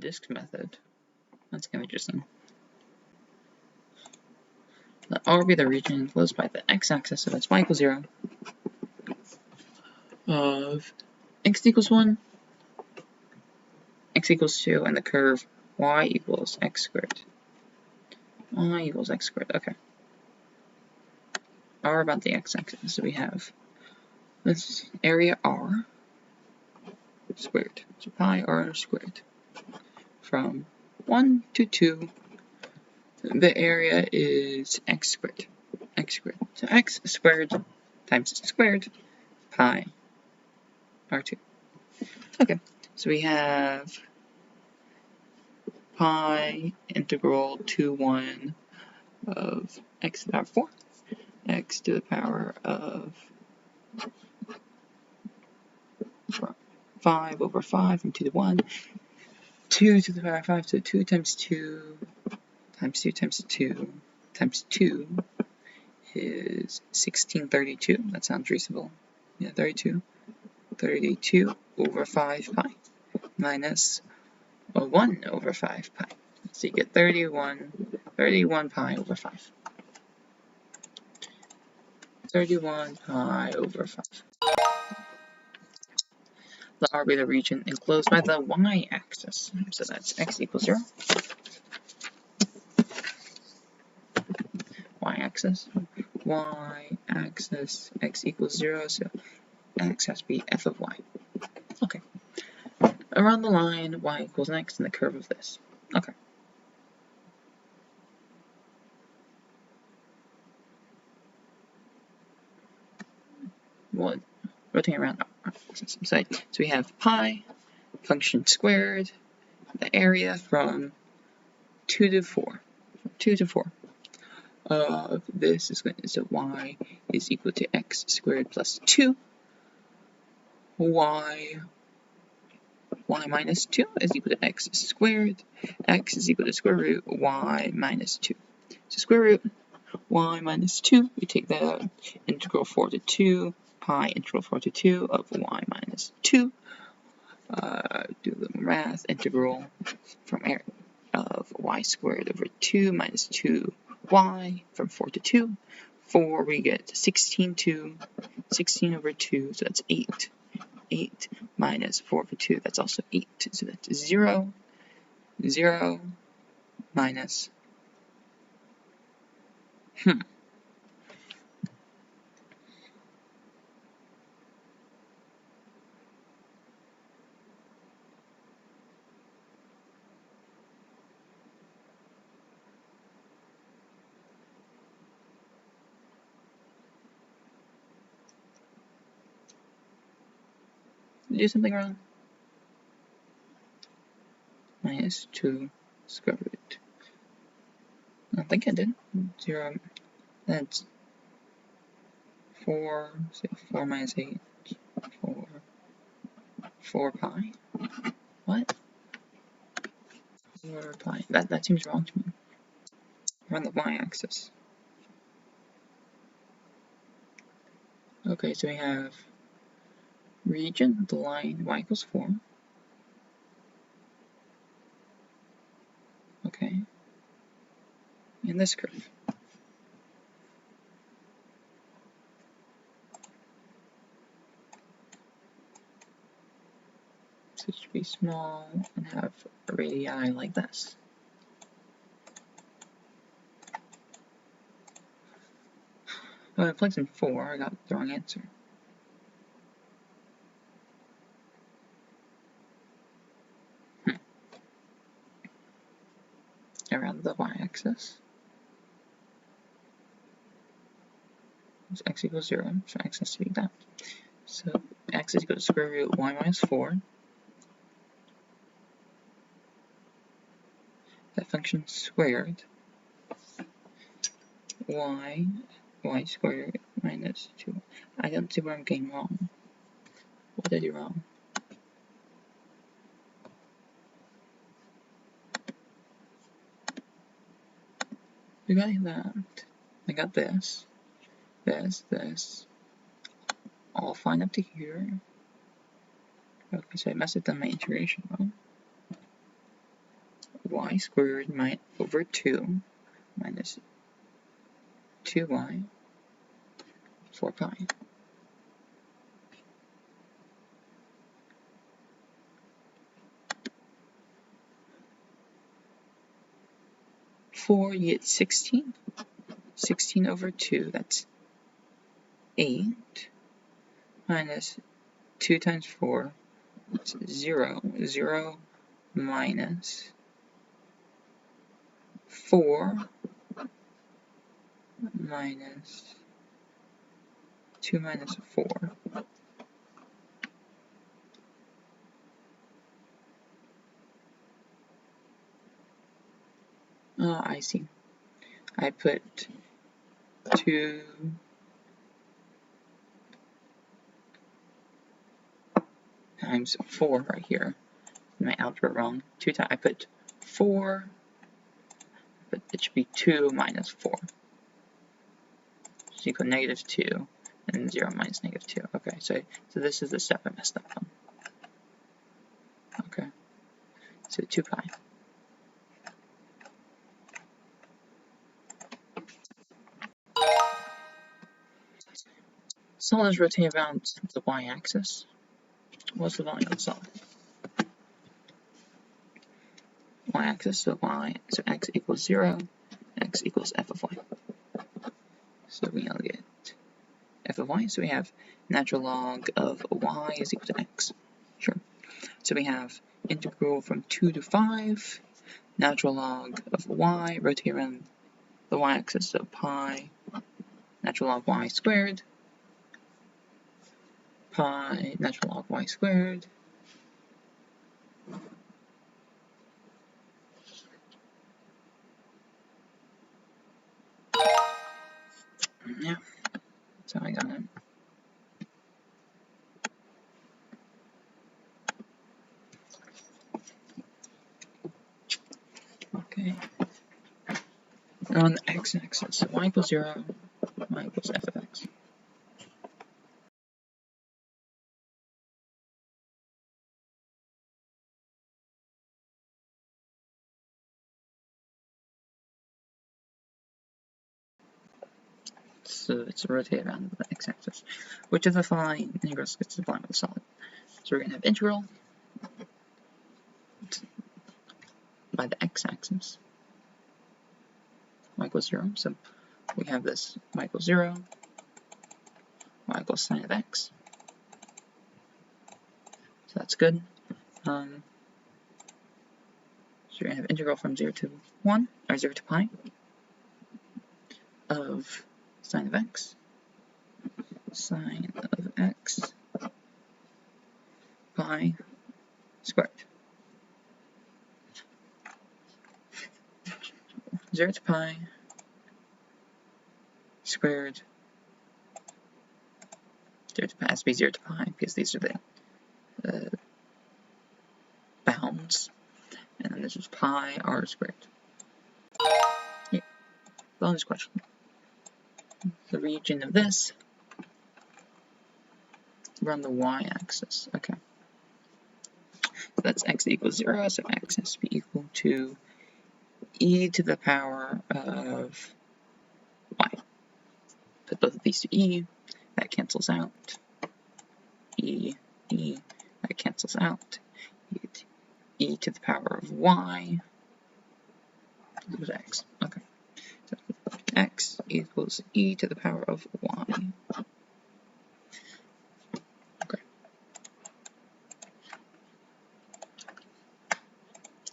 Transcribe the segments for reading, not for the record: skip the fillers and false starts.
disk method. That's kind of interesting. Let R be the region enclosed by the x-axis, so that's y equals 0, of x equals 1, x equals 2, and the curve y equals x squared. Y equals x squared, okay. R about the x-axis, so we have this area R squared, so pi r squared. From 1 to 2, the area is x squared. So x squared times squared pi r2. Okay, so we have pi integral to 1 of x to the power 4, x to the power of 5 over 5 from 2 to 1, 2 to the power of 5, so 2 times 2 times 2 times 2 times 2 is 1632. That sounds reasonable. Yeah, 32 over 5 pi minus 1 over 5 pi. So you get 31 pi over 5. 31 pi over 5. Let R be the region enclosed by the y-axis. So that's x equals 0. Y-axis, x equals 0, so x has to be f of y. Okay. Around the line, y equals x, and the curve of this. Okay. Well, rotating around. So we have pi, function squared, the area from 2 to 4. From 2 to 4. This is going to, so y is equal to x squared plus 2. Y minus 2 is equal to x squared. X is equal to square root y minus 2. So square root y minus 2, we take that out, integral 4 to 2, pi integral 4 to 2 of y minus 2. Do a little math, integral from area of y squared over 2 minus 2y from 4 to 2. 4, we get 16 over 2, so that's 8. 8 minus 4 over 2, that's also 8. So that's 0, 0 minus, do something wrong? Minus 2 square root. I don't think I did. 0, that's 4, so 4 minus 8, 4 pi. What? 4 pi. That seems wrong to me. We're on the y-axis. Okay, so we have region, the line y equals 4. Okay. And this curve. So it should be small and have a radii like this. Oh, I plugged in 4, I got the wrong answer. Around the y-axis. So x equals 0, so x has to be that. So x is equal to square root y minus 4. That function squared. Y squared minus 2. I don't see where I'm getting wrong. What did I do wrong? We got that. I got this. All fine up to here. Okay, so I messed up my integration wrong. y squared over 2 minus 2y 4 pi. You get 16. 16 over 2, that's 8. Minus 2 times 4, that's 0. 0 minus 4 minus 2 minus 4. Oh, I see. I put 2 times 4 right here. My algebra wrong. I put 4, but it should be 2 minus 4. So equal negative 2, and 0 minus negative 2. Okay, so this is the step I messed up on. Okay, so 2 pi. Solids rotate around the y-axis. What's the volume of the solid? Y-axis, so x equals 0, x equals f of y. So we now get f of y, so we have natural log of y is equal to x. Sure. So we have integral from 2 to 5, natural log of y, rotate around the y-axis, so pi, natural log y squared, pi, natural log y squared, yeah, that's how I got it. Okay. And on the x-axis, so y equals 0, y equals f of x. So it's rotate around the x-axis. Which of the following integrals gets the volume of the solid? So we're going to have integral by the x-axis, y equals 0. So we have this y equals 0, y equals sine of x. So that's good. So we're going to have integral from 0 to 1, or 0 to pi, of sine of x, pi squared. 0 to pi squared. 0 to pi has to be 0 to pi because these are the bounds. And then this is pi r squared. Yeah. Bonus question. The region of this around the y-axis. Okay. So that's x equals 0, so x has to be equal to e to the power of y. Put both of these to e, that cancels out. E, that cancels out. E to the power of y equals x. Okay. So x equals e to the power of y. Okay.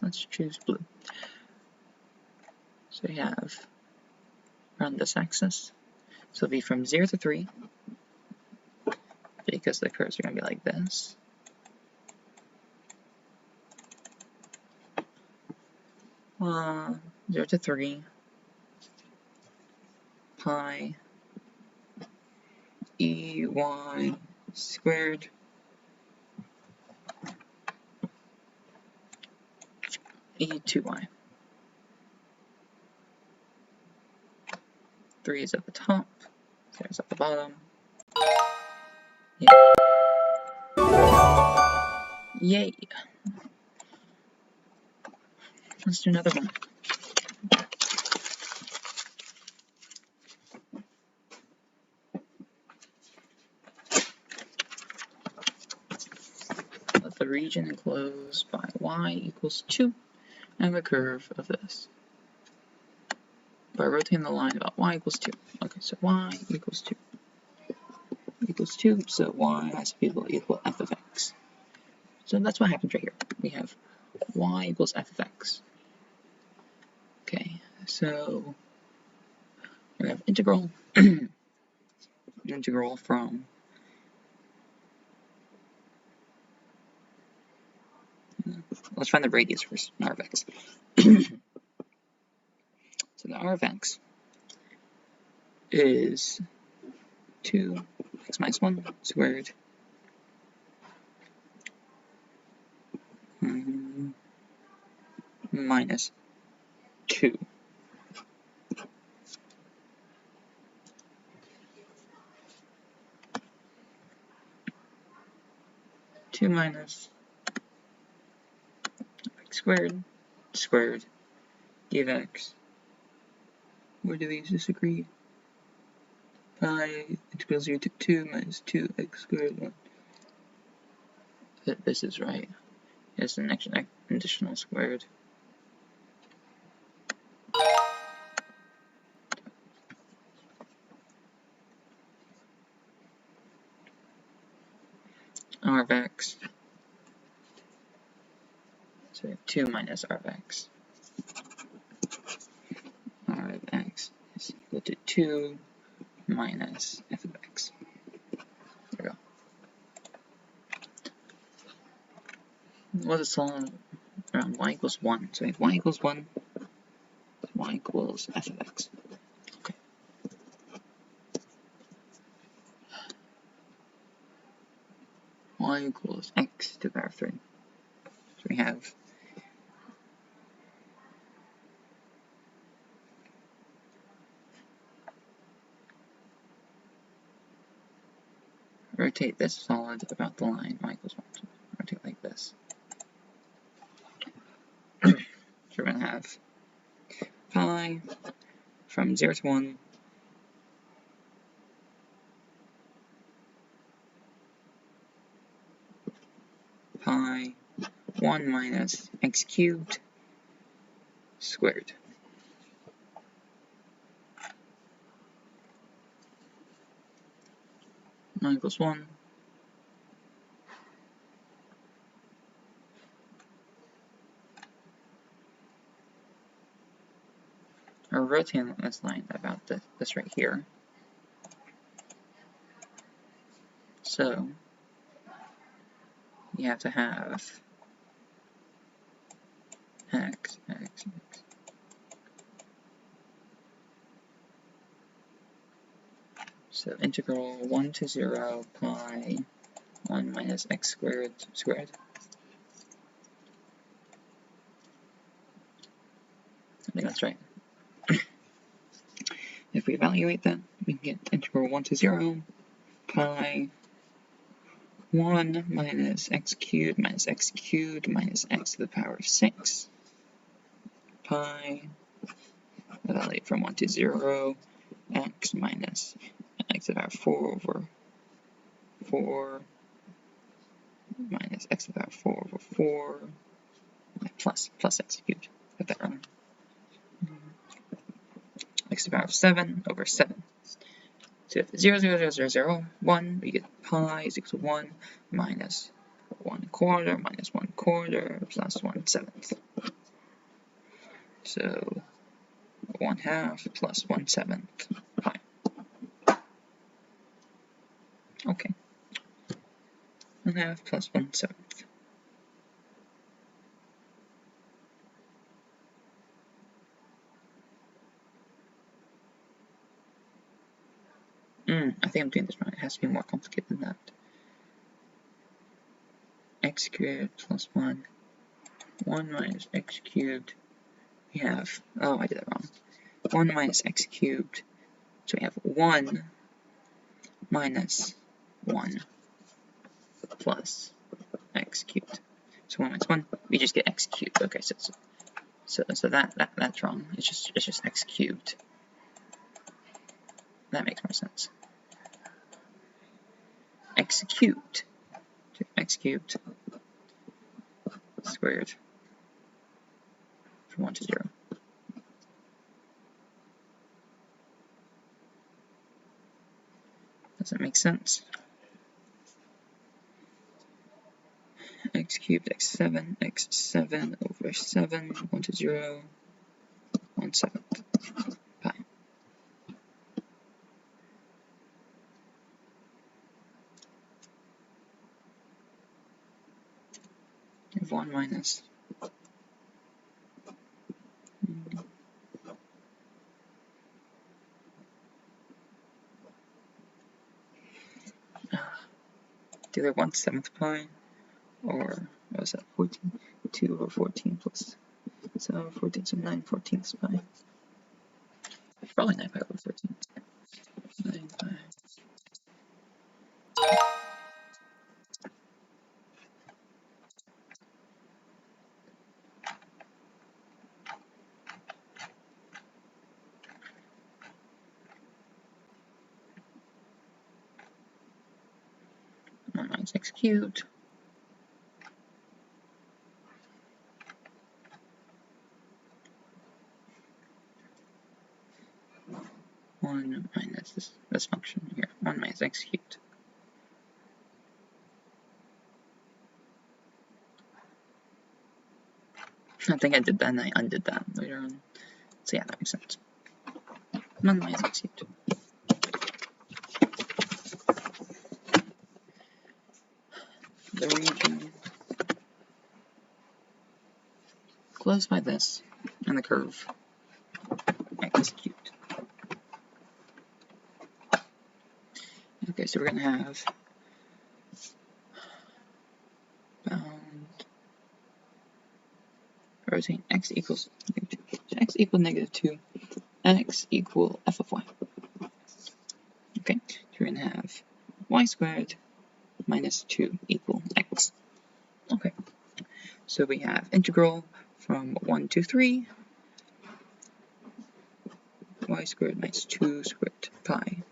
Let's choose blue. So we have around this axis. So it'll be from 0 to 3, because the curves are going to be like this. Uh, 0 to 3, pi EY squared E2y. 3 is at the top, 0 is at the bottom. Yeah. Yay! Let's do another one. Let the region enclosed by y equals 2 have a curve of this. By rotating the line about y equals 2. Okay, so y equals 2. Equals 2, so y has to be equal f of x. So that's what happens right here. We have y equals f of x. Okay, so we have integral, integral from let's find the radius first, r of x. So the r of x is 2x minus 1 squared minus 2. Minus x squared give x. Where do these disagree? Pi integral 0 to 2 minus 2x squared 1. This is right. It's the next additional squared. R of x. So we have 2 minus r of x. R of x is equal to 2 minus f of x. There we go. What is solve around y equals 1? So we have y equals 1, y equals f of x. Okay. Y equals x to the power of 3. So we have rotate this solid about the line y equals 1. So rotate like this. So we're going to have pi from 0 to 1 pi 1 minus x cubed squared. Y equals 1. Or rotating this line about this right here. So you have to have x. So integral 1 to 0 pi 1 minus x squared. I think that's right. If we evaluate that, we can get integral 1 to 0 pi 1 minus x cubed minus x to the power of 6 pi, evaluate from 1 to 0, x minus x to the power of 4 over 4 minus x to the power of 4 over 4 plus x cubed. Got that wrong. X to the power of 7 over 7. So if 0, 0, 0, 0, 0, 1, we get pi is equal to 1 minus 1/4 minus 1/4 plus 1/7. So 1/2 plus 1/7 pi. Okay. 1/2 plus 1/7. I think I'm doing this wrong. It has to be more complicated than that. X squared plus 1 minus x cubed. We have, oh, I did that wrong. 1 minus x cubed. So we have 1 minus 1 plus x cubed. So 1 minus 1, we just get x cubed. Okay, so it's So that's wrong. It's just x cubed. That makes more sense. X cubed. X cubed squared from 1 to 0. Does that make sense? X cubed, x7 over 7, 1 to 0, 1/7 pi. You have 1 minus. It's either 1/7 pi, or what was that, 14? 2 over 14 plus 7 over 14, so 9/14 pi. Probably 9 pi over 14. 9 pi. Minus x cubed. One minus this function here. 1 minus x cubed. I think I did that and I undid that later on. So yeah, that makes sense. 1 minus x cubed. The region closed by this and the curve x cubed. Okay, so we're going to have bound rotate x equals -2. So x equals -2, x equal f of y. Okay, so we're going to have y squared minus 2 equal x. Okay, so we have integral from 1 to 3, y squared minus 2 squared pi.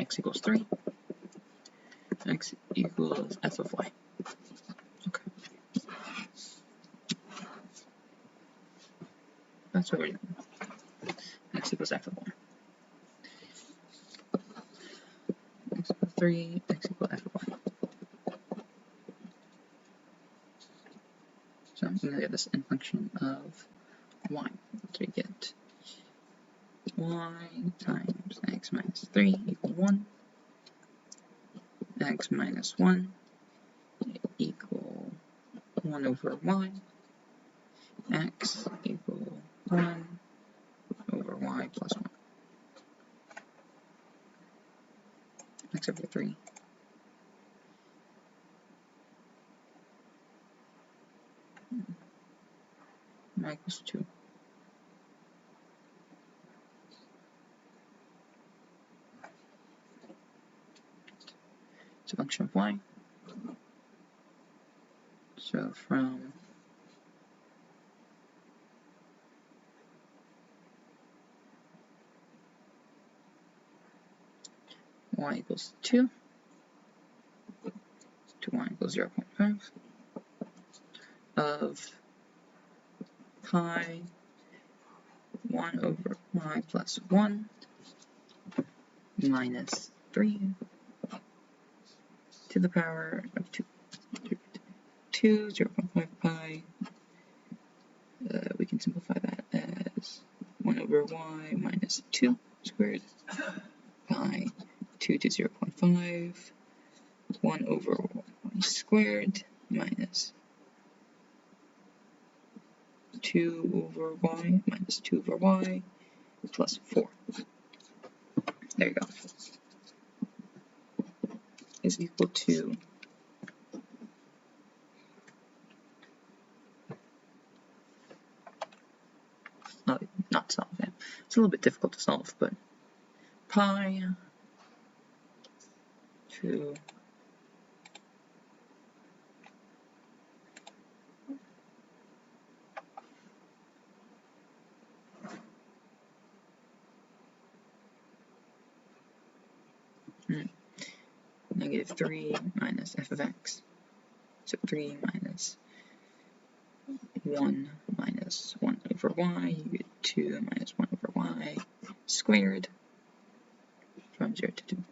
x equals 3. X equals f of y. Okay. That's what we're doing. X equals f of y. X equals 3, x equals f of y. So I'm going to get this in function of y. So we get y times x minus 3 equal 1. X minus 1 equal 1 over y. X equal 1 over y plus 1. X over 3. Y equals 2. It's a function of y. So from y equals 2 to y equals 0.5 of pi 1 over y plus 1 minus 3 to the power of 2, 0.5 pi. We can simplify that as 1 over y minus 2 squared pi 2 to 0.5, 1 over y squared minus 2 over y minus 2 over y plus 4. There you go. Is equal to not solve it. It's a little bit difficult to solve, but pi to negative 3 minus f of x. So 3 minus 1 minus 1 over y, you get 2 minus 1 over y squared from 0 to 2.